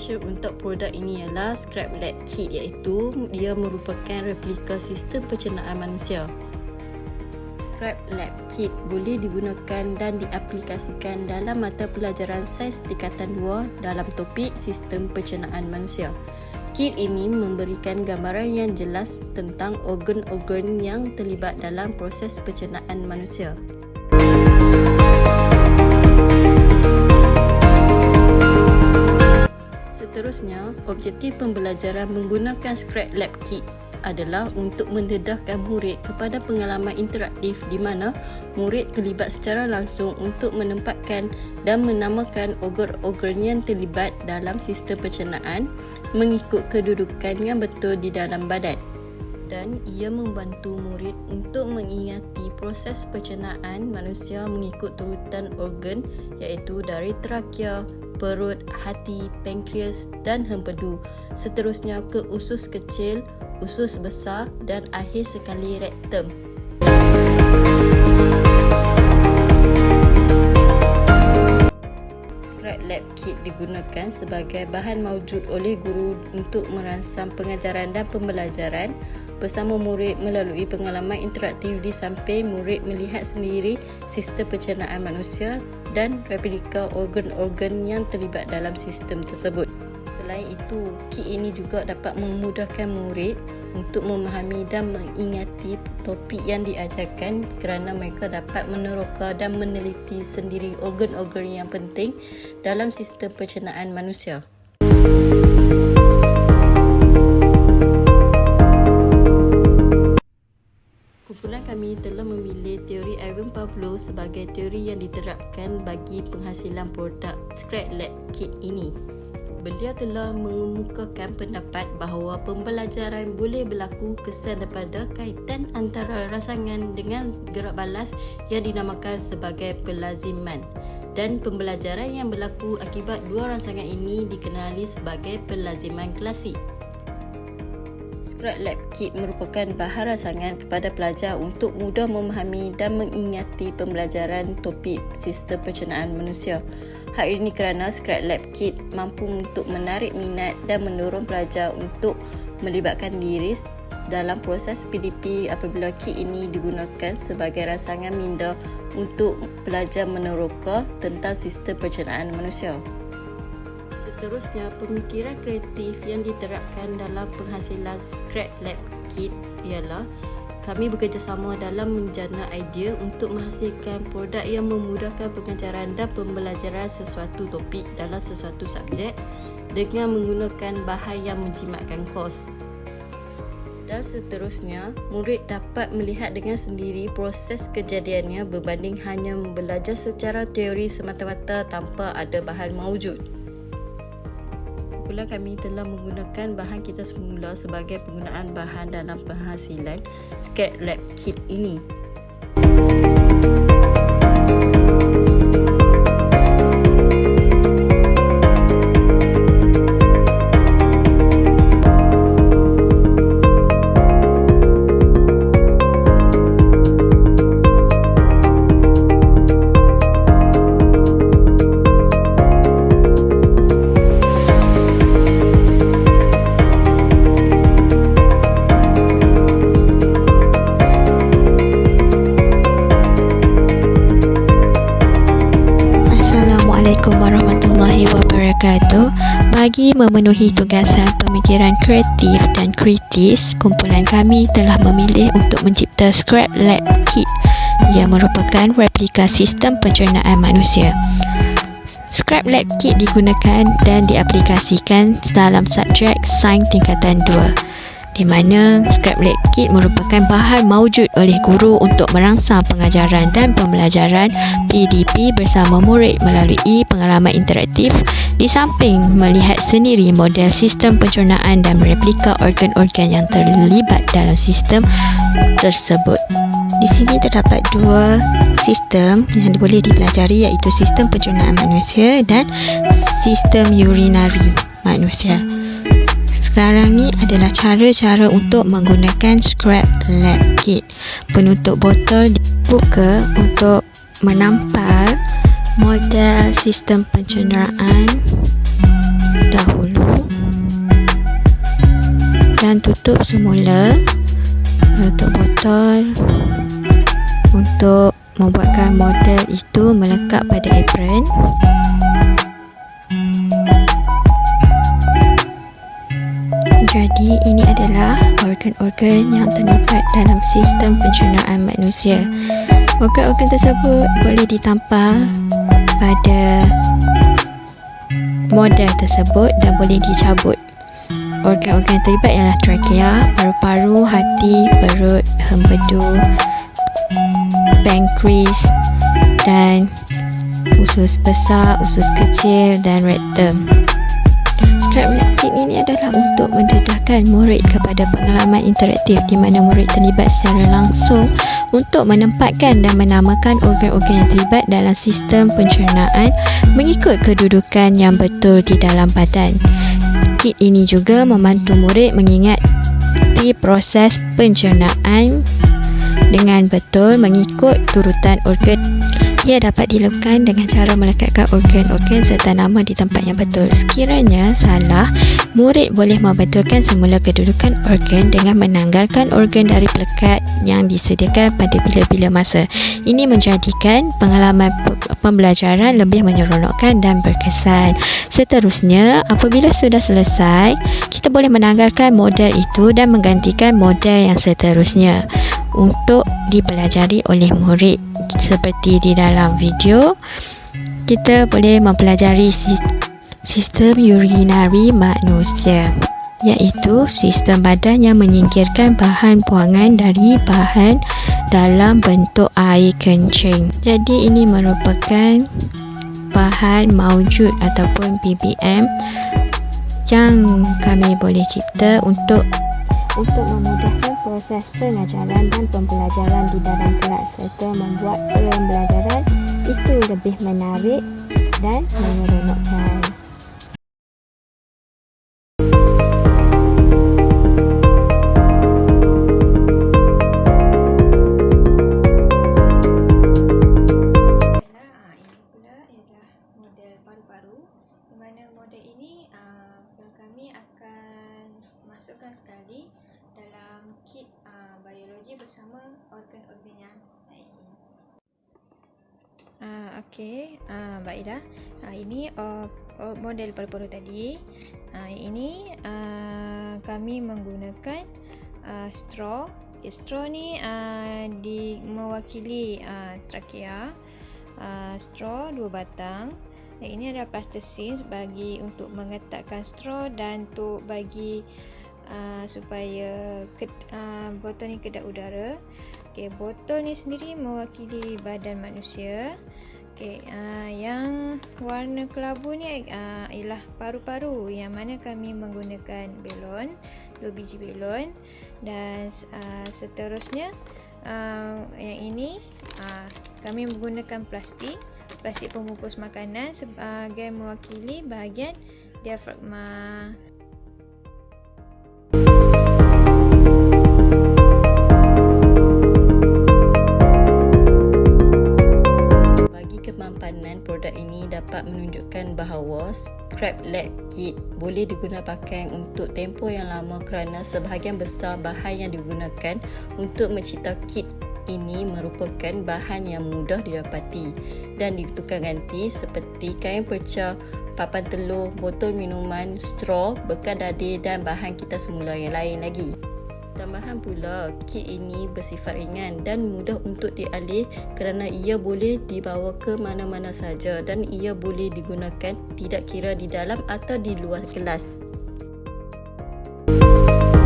special untuk produk ini ialah Scrap Lab Kit, iaitu dia merupakan replika sistem pencernaan manusia. Scrap Lab Kit boleh digunakan dan diaplikasikan dalam mata pelajaran sains tingkatan 2 dalam topik sistem pencernaan manusia. Kit ini memberikan gambaran yang jelas tentang organ-organ yang terlibat dalam proses pencernaan manusia. Seterusnya, objektif pembelajaran menggunakan Scrap Lab Kit adalah untuk mendedahkan murid kepada pengalaman interaktif di mana murid terlibat secara langsung untuk menempatkan dan menamakan organ-organ yang terlibat dalam sistem pencernaan mengikut kedudukan yang betul di dalam badan. Dan ia membantu murid untuk mengingati proses pencernaan manusia mengikut urutan organ, iaitu dari trakea, perut, hati, pankreas dan hempedu, seterusnya ke usus kecil, usus besar dan akhir sekali rektum. Scrap Lab Kit digunakan sebagai bahan maujud oleh guru untuk merangsang pengajaran dan pembelajaran bersama murid melalui pengalaman interaktif di samping murid melihat sendiri sistem pencernaan manusia dan replika organ-organ yang terlibat dalam sistem tersebut. Selain itu, kit ini juga dapat memudahkan murid untuk memahami dan mengingati topik yang diajarkan kerana mereka dapat meneroka dan meneliti sendiri organ-organ yang penting dalam sistem pencernaan manusia. Kumpulan kami telah memilih teori Ivan Pavlov sebagai teori yang diterapkan bagi penghasilan produk Scrap Lab Kit ini. Beliau telah mengemukakan pendapat bahawa pembelajaran boleh berlaku kesan daripada kaitan antara rangsangan dengan gerak balas yang dinamakan sebagai pelaziman, dan pembelajaran yang berlaku akibat dua rangsangan ini dikenali sebagai pelaziman klasik. Scrap Lab Kit merupakan bahan rangsangan kepada pelajar untuk mudah memahami dan mengingati pembelajaran topik sistem pencernaan manusia. Hal ini kerana Scrap Lab Kit mampu untuk menarik minat dan mendorong pelajar untuk melibatkan diri dalam proses PDP apabila kit ini digunakan sebagai rangsangan minda untuk pelajar meneroka tentang sistem pencernaan manusia. Seterusnya, pemikiran kreatif yang diterapkan dalam penghasilan Scrap Lab Kit ialah kami bekerjasama dalam menjana idea untuk menghasilkan produk yang memudahkan pengajaran dan pembelajaran sesuatu topik dalam sesuatu subjek dengan menggunakan bahan yang menjimatkan kos. Dan seterusnya, murid dapat melihat dengan sendiri proses kejadiannya berbanding hanya belajar secara teori semata-mata tanpa ada bahan maujud. Kumpulan kami telah menggunakan bahan kita semula sebagai penggunaan bahan dalam penghasilan Scrap Lab Kit ini. Assalamualaikum warahmatullahi wabarakatuh. Bagi memenuhi tugasan pemikiran kreatif dan kritis, kumpulan kami telah memilih untuk mencipta Scrap Lab Kit yang merupakan replika sistem pencernaan manusia. Scrap Lab Kit digunakan dan diaplikasikan dalam subjek sains tingkatan 2, di mana Scrap Lab Kit merupakan bahan maujud oleh guru untuk merangsang pengajaran dan pembelajaran PDP bersama murid melalui pengalaman interaktif di samping melihat sendiri model sistem pencernaan dan replika organ-organ yang terlibat dalam sistem tersebut. Di sini terdapat dua sistem yang boleh dipelajari, iaitu sistem pencernaan manusia dan sistem urinari manusia. Sekarang ni adalah cara-cara untuk menggunakan Scrap Lab Kit. Penutup botol dibuka untuk menampal model sistem pencernaan dahulu. dan tutup semula tutup botol untuk membuatkan model itu melekat pada apron. Jadi ini adalah organ-organ yang terlibat dalam sistem pencernaan manusia. Organ-organ tersebut boleh ditampal pada model tersebut dan boleh dicabut. Organ-organ yang terlibat ialah trakea, paru-paru, hati, perut, empedu, pankreas dan usus besar, usus kecil dan rektum. Scrap kit ini adalah untuk mendedahkan murid kepada pengalaman interaktif di mana murid terlibat secara langsung untuk menempatkan dan menamakan organ-organ yang terlibat dalam sistem pencernaan mengikut kedudukan yang betul di dalam badan. Kit ini juga membantu murid mengingati proses pencernaan dengan betul mengikut turutan organ. Ia dapat dilakukan dengan cara melekatkan organ-organ serta nama di tempat yang betul. Sekiranya salah, murid boleh membetulkan semula kedudukan organ dengan menanggalkan organ dari pelekat yang disediakan pada bila-bila masa. Ini menjadikan pengalaman pembelajaran lebih menyeronokkan dan berkesan. Seterusnya, apabila sudah selesai, kita boleh menanggalkan model itu dan menggantikan model yang seterusnya untuk dipelajari oleh murid. Seperti di dalam video, kita boleh mempelajari sistem urinari manusia, iaitu sistem badan yang menyingkirkan bahan buangan dari bahan dalam bentuk air kencing. Jadi ini merupakan bahan maujud ataupun BBM yang kami boleh cipta untuk memudahkan proses pengajaran dan pembelajaran di dalam kelas serta membuat pembelajaran itu lebih menarik dan menyeronokkan. Ini pula ialah model paru-paru, di mana model ini kami akan masukkan sekali dalam kit biologi bersama organ-organ yang lain. Okey, baiklah. Ini model paru-paru tadi. Ini kami menggunakan straw. Straw ni mewakili trakea. Straw 2 batang. Ini adalah plastisin untuk mengetatkan straw dan untuk bagi supaya botol ni kedap udara. Okey, botol ni sendiri mewakili badan manusia. Okey, yang warna kelabu ni ialah paru-paru, yang mana kami menggunakan belon, 2 biji belon, dan seterusnya yang ini kami menggunakan plastik pembungkus makanan sebagai mewakili bahagian diafragma. Kemampanan produk ini dapat menunjukkan bahawa scrap lab kit boleh digunakan pakai untuk tempoh yang lama kerana sebahagian besar bahan yang digunakan untuk mencipta kit ini merupakan bahan yang mudah didapati dan ditukar ganti seperti kain perca, papan telur, botol minuman, straw, bekal dadir dan bahan kita semula yang lain lagi. Tambahan pula, kit ini bersifat ringan dan mudah untuk dialih kerana ia boleh dibawa ke mana-mana saja dan ia boleh digunakan tidak kira di dalam atau di luar kelas.